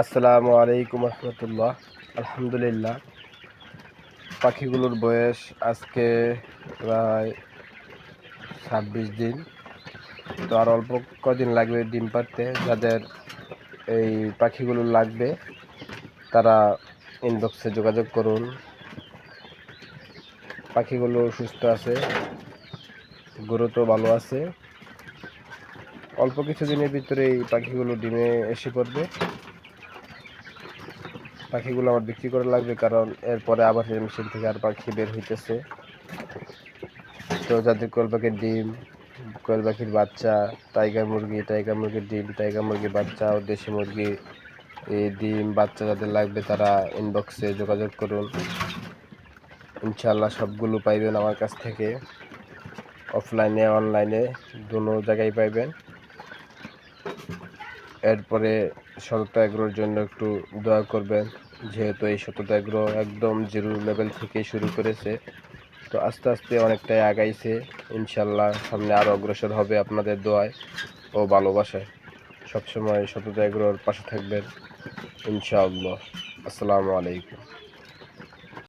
আসসালামু আলাইকুম রহমতুল্লাহ। আলহামদুলিল্লাহ, পাখিগুলোর বয়স আজকে প্রায় 26 দিন। তো আর অল্প কদিন লাগবে ডিম পাড়তে। যাদের এই পাখিগুলো লাগবে তারা ইনবক্সে যোগাযোগ করুন। পাখিগুলো সুস্থ আছে, গ্রোথও ভালো আছে। অল্প কিছুদিনের ভিতরেই পাখিগুলো ডিমে এসে পড়বে। পাখিগুলো আমার বিক্রি করা লাগবে, কারণ এরপরে আবার মেশিন থেকে আর পাখি বের হইতেছে। তো যাদের কোয়েল পাখির ডিম, কোয়েল পাখির বাচ্চা, টাইগার মুরগির ডিম, টাইগার মুরগির বাচ্চা ও দেশি মুরগি এই ডিম বাচ্চা যাদের লাগবে তারা ইনবক্সে যোগাযোগ করুন। ইনশাআল্লাহ সবগুলো পাইবেন আমার কাছ থেকে। অফলাইনে অনলাইনে দুটো জায়গায় পাইবেন। এরপরে সততা এগ্রোর জন্য একটু দোয়া করবেন, যেহেতু এই সততা এগ্রো একদম জিরো লেভেল থেকে শুরু করেছে। তো আস্তে আস্তে অনেকটাই আগাইছে। ইনশাল্লাহ সামনে আরও অগ্রসর হবে আপনাদের দোয়ায় ও ভালোবাসায়। সবসময় সততা এগ্রোর পাশে থাকবেন ইনশাআল্লাহ। আসসালামু আলাইকুম।